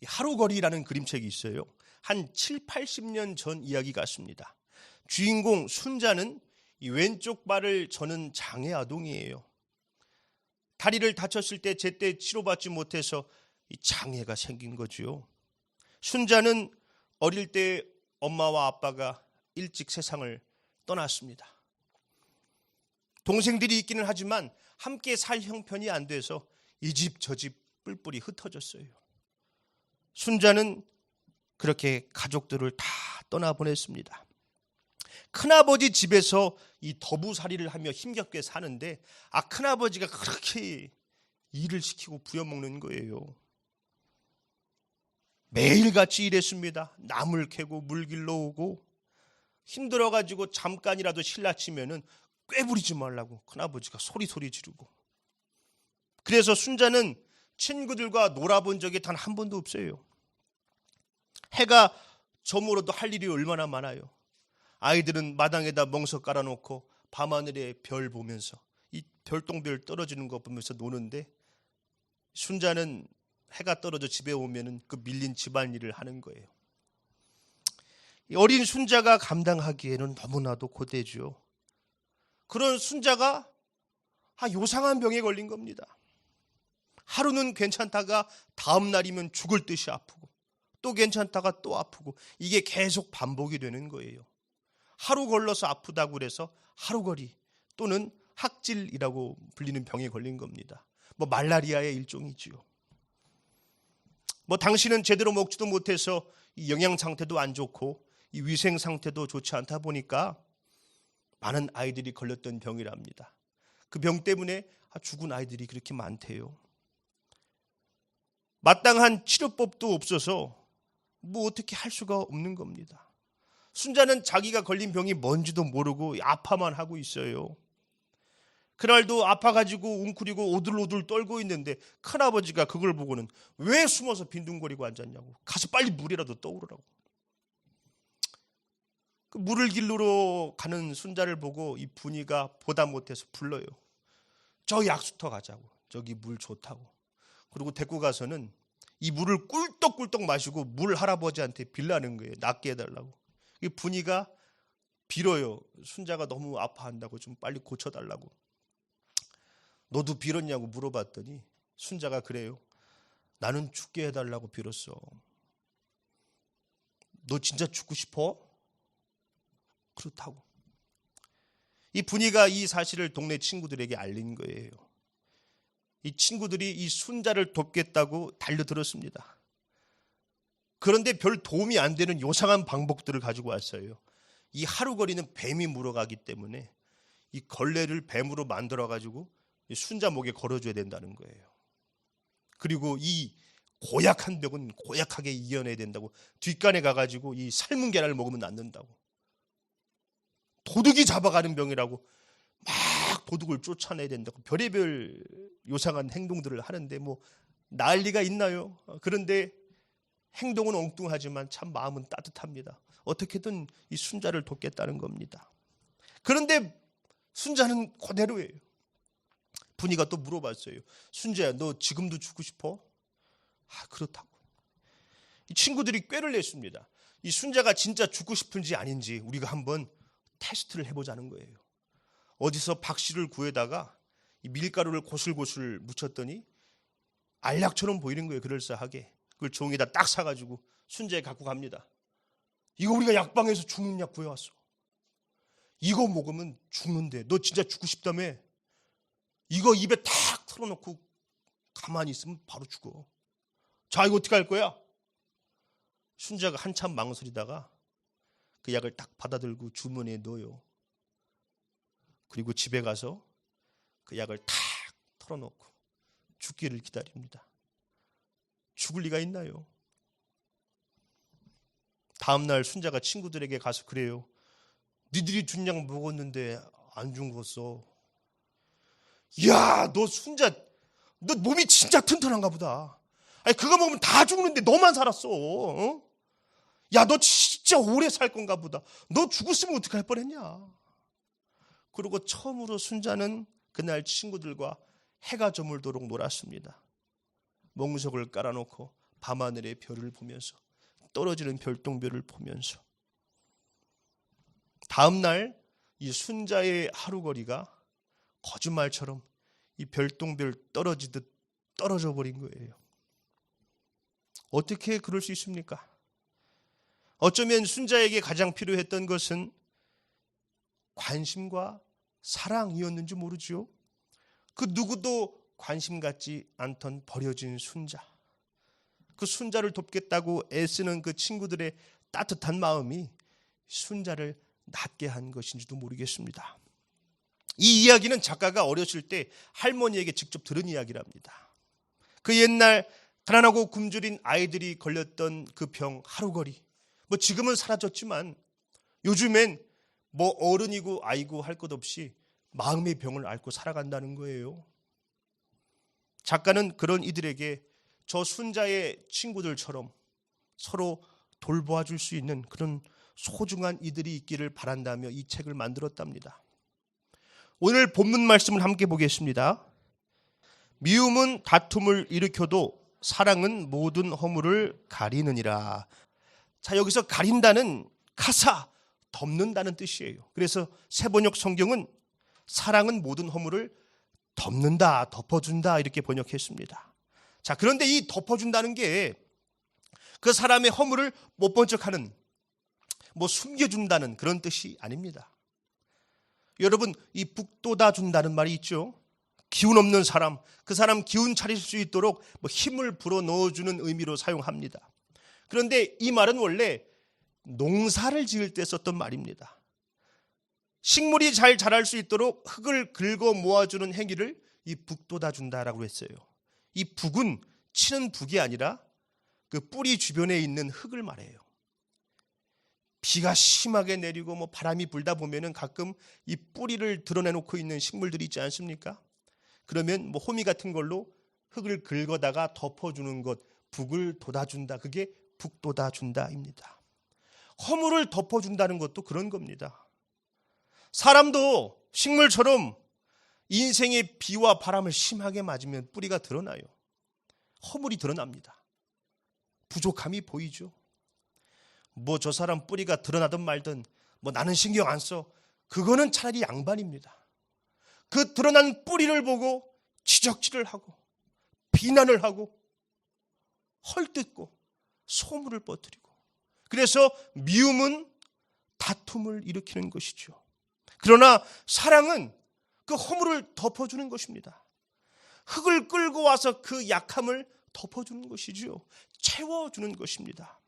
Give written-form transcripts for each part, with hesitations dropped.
하루거리라는 그림책이 있어요. 한 7, 80년 전 이야기 같습니다. 주인공 순자는 이 왼쪽 발을 저는 장애 아동이에요. 다리를 다쳤을 때 제때 치료받지 못해서 이 장애가 생긴 거죠. 순자는 어릴 때 엄마와 아빠가 일찍 세상을 떠났습니다. 동생들이 있기는 하지만 함께 살 형편이 안 돼서 이 집 저 집 뿔뿔이 흩어졌어요. 순자는 그렇게 가족들을 다 떠나보냈습니다. 큰아버지 집에서 이 더부살이를 하며 힘겹게 사는데 큰아버지가 그렇게 일을 시키고 부려먹는 거예요. 매일같이 일했습니다. 나물 캐고 물 길러 오고 힘들어가지고 잠깐이라도 실라치면은 꾀부리지 말라고 큰아버지가 소리 지르고. 그래서 순자는 친구들과 놀아본 적이 단 한 번도 없어요. 해가 저물어도 할 일이 얼마나 많아요. 아이들은 마당에다 멍석 깔아놓고 밤하늘에 별 보면서 이 별똥별 떨어지는 거 보면서 노는데 순자는 해가 떨어져 집에 오면은 그 밀린 집안일을 하는 거예요. 이 어린 순자가 감당하기에는 너무나도 고되죠. 그런 순자가 요상한 병에 걸린 겁니다. 하루는 괜찮다가 다음 날이면 죽을 듯이 아프고 또 괜찮다가 또 아프고 이게 계속 반복이 되는 거예요. 하루 걸러서 아프다고 그래서 하루거리 또는 학질이라고 불리는 병에 걸린 겁니다. 말라리아의 일종이지요. 당신은 제대로 먹지도 못해서 이 영양 상태도 안 좋고 이 위생 상태도 좋지 않다 보니까 많은 아이들이 걸렸던 병이랍니다. 그 병 때문에 죽은 아이들이 그렇게 많대요. 마땅한 치료법도 없어서 어떻게 할 수가 없는 겁니다. 순자는 자기가 걸린 병이 뭔지도 모르고 아파만 하고 있어요. 그날도 아파가지고 웅크리고 오들오들 떨고 있는데 큰아버지가 그걸 보고는 왜 숨어서 빈둥거리고 앉았냐고, 가서 빨리 물이라도 떠오르라고. 그 물을 길르러 가는 순자를 보고 이 분이가 보다 못해서 불러요. 저 약수터 가자고, 저기 물 좋다고. 그리고 데리고 가서는 이 물을 꿀떡꿀떡 마시고 물 할아버지한테 빌라는 거예요. 낫게 해달라고. 이 분이가 빌어요. 순자가 너무 아파한다고 좀 빨리 고쳐달라고. 너도 빌었냐고 물어봤더니 순자가 그래요. 나는 죽게 해달라고 빌었어. 너 진짜 죽고 싶어? 그렇다고. 이 분이가 이 사실을 동네 친구들에게 알린 거예요. 이 친구들이 이 순자를 돕겠다고 달려들었습니다. 그런데 별 도움이 안 되는 요상한 방법들을 가지고 왔어요. 이 하루거리는 뱀이 물어가기 때문에 이 걸레를 뱀으로 만들어가지고 순자 목에 걸어줘야 된다는 거예요. 그리고 이 고약한 병은 고약하게 이겨내야 된다고 뒷간에 가가지고 이 삶은 계란을 먹으면 낫는다고. 도둑이 잡아가는 병이라고 막 도둑을 쫓아내야 된다고 별의별 요상한 행동들을 하는데 나을 리가 있나요? 그런데 행동은 엉뚱하지만 참 마음은 따뜻합니다. 어떻게든 이 순자를 돕겠다는 겁니다. 그런데 순자는 그대로예요. 분이가 또 물어봤어요. 순자야, 너 지금도 죽고 싶어? 그렇다고. 이 친구들이 꾀를 냈습니다. 이 순자가 진짜 죽고 싶은지 아닌지 우리가 한번 테스트를 해보자는 거예요. 어디서 박씨를 구해다가 이 밀가루를 고슬고슬 묻혔더니 알약처럼 보이는 거예요. 그럴싸하게. 그걸 종이에다 딱 사가지고 순자에 갖고 갑니다. 이거 우리가 약방에서 죽는 약 구해왔어. 이거 먹으면 죽는데 너 진짜 죽고 싶다며? 이거 입에 탁 틀어놓고 가만히 있으면 바로 죽어. 자, 이거 어떻게 할 거야? 순자가 한참 망설이다가 그 약을 딱 받아들고 주머니에 넣어요. 그리고 집에 가서 그 약을 탁 털어놓고 죽기를 기다립니다. 죽을 리가 있나요? 다음날 순자가 친구들에게 가서 그래요. 니들이 준 약 먹었는데 안 죽었어. 야, 너 순자, 너 몸이 진짜 튼튼한가 보다. 그거 먹으면 다 죽는데 너만 살았어. 어? 야, 너 진짜 오래 살 건가 보다. 너 죽었으면 어떡할 뻔했냐. 그리고 처음으로 순자는 그날 친구들과 해가 저물도록 놀았습니다. 멍석을 깔아놓고 밤하늘의 별을 보면서, 떨어지는 별똥별을 보면서. 다음 날 이 순자의 하루거리가 거짓말처럼 이 별똥별 떨어지듯 떨어져 버린 거예요. 어떻게 그럴 수 있습니까? 어쩌면 순자에게 가장 필요했던 것은 관심과 사랑이었는지 모르지요. 그 누구도 관심 갖지 않던 버려진 순자, 그 순자를 돕겠다고 애쓰는 그 친구들의 따뜻한 마음이 순자를 낫게 한 것인지도 모르겠습니다. 이 이야기는 작가가 어렸을 때 할머니에게 직접 들은 이야기랍니다. 그 옛날 가난하고 굶주린 아이들이 걸렸던 그 병 하루거리, 뭐 지금은 사라졌지만 요즘엔 뭐 어른이고 아이고 할 것 없이 마음의 병을 앓고 살아간다는 거예요. 작가는 그런 이들에게 저 순자의 친구들처럼 서로 돌보아줄 수 있는 그런 소중한 이들이 있기를 바란다며 이 책을 만들었답니다. 오늘 본문 말씀을 함께 보겠습니다. 미움은 다툼을 일으켜도 사랑은 모든 허물을 가리느니라. 자, 여기서 가린다는 카사, 덮는다는 뜻이에요. 그래서 세번역 성경은 사랑은 모든 허물을 덮는다, 덮어준다 이렇게 번역했습니다. 자, 그런데 이 덮어준다는 게 그 사람의 허물을 못 본 척하는, 뭐 숨겨준다는 그런 뜻이 아닙니다. 여러분, 이 북돋아 준다는 말이 있죠. 기운 없는 사람, 그 사람 기운 차릴 수 있도록 뭐 힘을 불어 넣어주는 의미로 사용합니다. 그런데 이 말은 원래 농사를 지을 때 썼던 말입니다. 식물이 잘 자랄 수 있도록 흙을 긁어 모아주는 행위를 이 북돋아 준다라고 했어요. 이 북은 치는 북이 아니라 그 뿌리 주변에 있는 흙을 말해요. 비가 심하게 내리고 뭐 바람이 불다 보면은 가끔 이 뿌리를 드러내놓고 있는 식물들이 있지 않습니까? 그러면 뭐 호미 같은 걸로 흙을 긁어다가 덮어주는 것, 북을 돋아준다. 그게 북돋아준다입니다. 허물을 덮어준다는 것도 그런 겁니다. 사람도 식물처럼 인생의 비와 바람을 심하게 맞으면 뿌리가 드러나요. 허물이 드러납니다. 부족함이 보이죠. 뭐 저 사람 뿌리가 드러나든 말든 뭐 나는 신경 안 써. 그거는 차라리 양반입니다. 그 드러난 뿌리를 보고 지적질을 하고 비난을 하고 헐뜯고 소문을 퍼뜨리고, 그래서 미움은 다툼을 일으키는 것이죠. 그러나 사랑은 그 허물을 덮어주는 것입니다. 흙을 끌고 와서 그 약함을 덮어주는 것이죠. 채워주는 것입니다.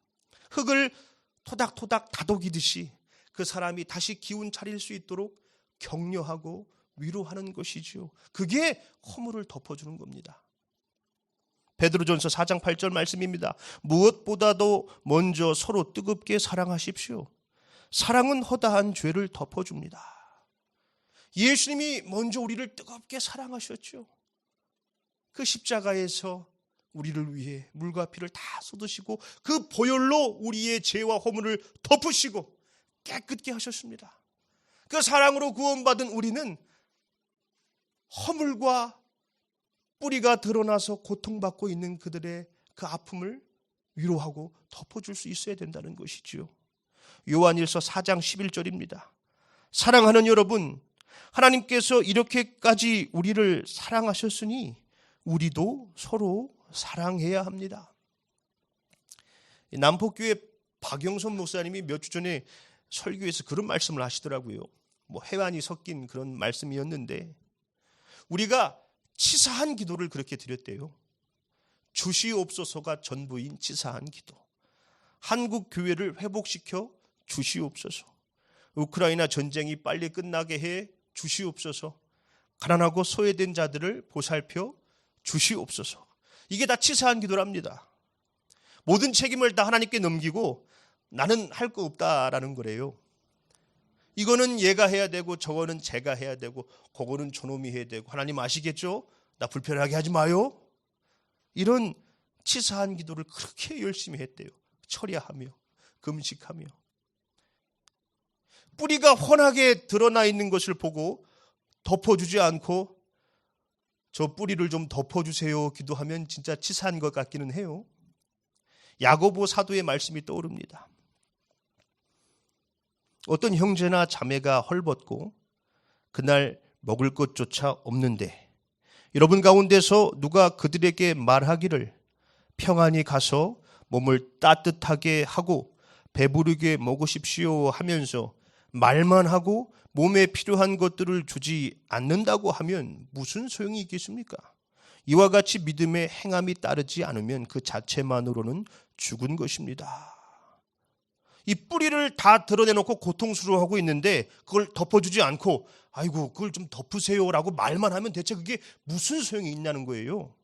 흙을 토닥토닥 다독이듯이 그 사람이 다시 기운 차릴 수 있도록 격려하고 위로하는 것이죠. 그게 허물을 덮어주는 겁니다. 베드로전서 4장 8절 말씀입니다. 무엇보다도 먼저 서로 뜨겁게 사랑하십시오. 사랑은 허다한 죄를 덮어줍니다. 예수님이 먼저 우리를 뜨겁게 사랑하셨죠. 그 십자가에서 우리를 위해 물과 피를 다 쏟으시고 그 보혈로 우리의 죄와 허물을 덮으시고 깨끗게 하셨습니다. 그 사랑으로 구원받은 우리는 허물과 뿌리가 드러나서 고통받고 있는 그들의 그 아픔을 위로하고 덮어줄 수 있어야 된다는 것이지요. 요한일서 4장 11절입니다. 사랑하는 여러분, 하나님께서 이렇게까지 우리를 사랑하셨으니 우리도 서로 사랑해야 합니다. 남포교회 박영선 목사님이 몇 주 전에 설교에서 그런 말씀을 하시더라고요. 뭐 해완이 섞인 그런 말씀이었는데, 우리가 치사한 기도를 그렇게 드렸대요. 주시옵소서가 전부인 치사한 기도. 한국 교회를 회복시켜 주시옵소서. 우크라이나 전쟁이 빨리 끝나게 해 주시옵소서. 가난하고 소외된 자들을 보살펴 주시옵소서. 이게 다 치사한 기도랍니다. 모든 책임을 다 하나님께 넘기고 나는 할 거 없다라는 거래요. 이거는 얘가 해야 되고 저거는 제가 해야 되고 그거는 저놈이 해야 되고, 하나님 아시겠죠? 나 불편하게 하지 마요. 이런 치사한 기도를 그렇게 열심히 했대요. 철야하며 금식하며. 뿌리가 훤하게 드러나 있는 것을 보고 덮어주지 않고 저 뿌리를 좀 덮어주세요 기도하면 진짜 치사한 것 같기는 해요. 야고보 사도의 말씀이 떠오릅니다. 어떤 형제나 자매가 헐벗고 그날 먹을 것조차 없는데 여러분 가운데서 누가 그들에게 말하기를 평안히 가서 몸을 따뜻하게 하고 배부르게 먹으십시오 하면서 말만 하고 몸에 필요한 것들을 주지 않는다고 하면 무슨 소용이 있겠습니까? 이와 같이 믿음에 행함이 따르지 않으면 그 자체만으로는 죽은 것입니다. 이 뿌리를 다 드러내놓고 고통스러워하고 있는데 그걸 덮어주지 않고 아이고 그걸 좀 덮으세요라고 말만 하면 대체 그게 무슨 소용이 있냐는 거예요.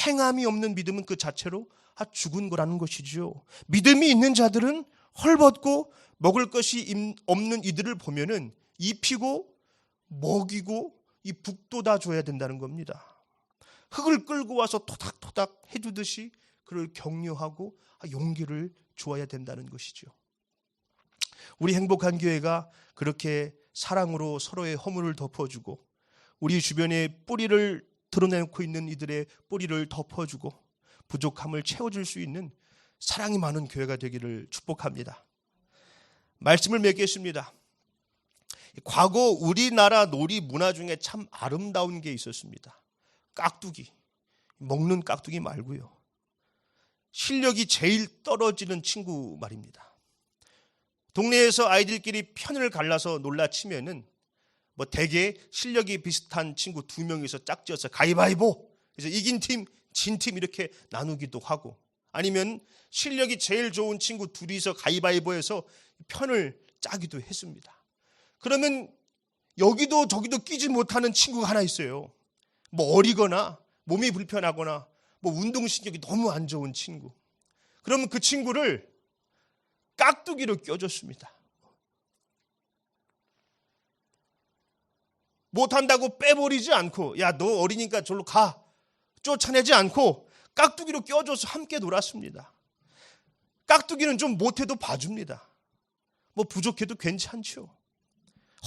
행함이 없는 믿음은 그 자체로 죽은 거라는 것이죠. 믿음이 있는 자들은 헐벗고 먹을 것이 없는 이들을 보면은 입히고 먹이고 이 북돋아 줘야 된다는 겁니다. 흙을 끌고 와서 토닥토닥 해주듯이 그를 격려하고 용기를 주어야 된다는 것이죠. 우리 행복한 교회가 그렇게 사랑으로 서로의 허물을 덮어주고 우리 주변에 뿌리를 드러내놓고 있는 이들의 뿌리를 덮어주고 부족함을 채워줄 수 있는 사랑이 많은 교회가 되기를 축복합니다. 말씀을 맺겠습니다. 과거 우리나라 놀이 문화 중에 참 아름다운 게 있었습니다. 깍두기, 먹는 깍두기 말고요. 실력이 제일 떨어지는 친구 말입니다. 동네에서 아이들끼리 편을 갈라서 놀라치면은 뭐 대개 실력이 비슷한 친구 2명이서 짝지어서 가위바위보, 그래서 이긴 팀, 진 팀 이렇게 나누기도 하고, 아니면 실력이 제일 좋은 친구 둘이서 가위바위보해서 편을 짜기도 했습니다. 그러면 여기도 저기도 끼지 못하는 친구가 하나 있어요. 뭐 어리거나 몸이 불편하거나 뭐 운동신경이 너무 안 좋은 친구. 그러면 그 친구를 깍두기로 껴줬습니다. 못한다고 빼버리지 않고 야 너 어리니까 저로 가 쫓아내지 않고 깍두기로 껴줘서 함께 놀았습니다. 깍두기는 좀 못해도 봐줍니다. 뭐 부족해도 괜찮죠.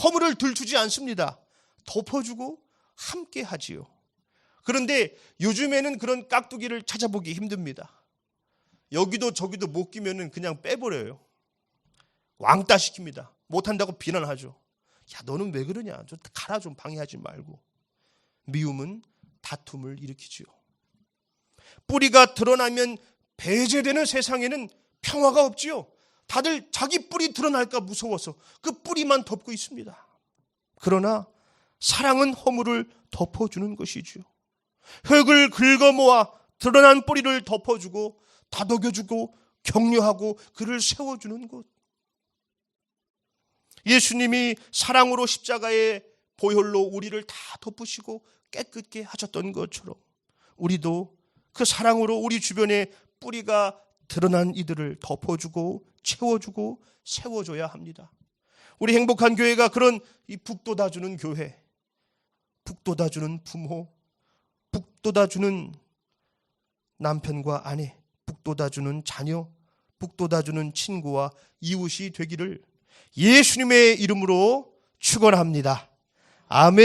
허물을 들추지 않습니다. 덮어주고 함께 하지요. 그런데 요즘에는 그런 깍두기를 찾아보기 힘듭니다. 여기도 저기도 못 끼면은 그냥 빼버려요. 왕따 시킵니다. 못한다고 비난하죠. 야 너는 왜 그러냐, 좀 가라, 좀 방해하지 말고. 미움은 다툼을 일으키죠. 뿌리가 드러나면 배제되는 세상에는 평화가 없지요. 다들 자기 뿌리 드러날까 무서워서 그 뿌리만 덮고 있습니다. 그러나 사랑은 허물을 덮어주는 것이죠. 흙을 긁어모아 드러난 뿌리를 덮어주고 다독여주고 격려하고 그를 세워주는 것. 예수님이 사랑으로 십자가의 보혈로 우리를 다 덮으시고 깨끗게 하셨던 것처럼 우리도 그 사랑으로 우리 주변에 뿌리가 드러난 이들을 덮어주고 채워주고 세워줘야 합니다. 우리 행복한 교회가 그런 이 북돋아주는 교회, 북돋아주는 부모, 북돋아주는 남편과 아내, 북돋아주는 자녀, 북돋아주는 친구와 이웃이 되기를 예수님의 이름으로 축원합니다. 아멘.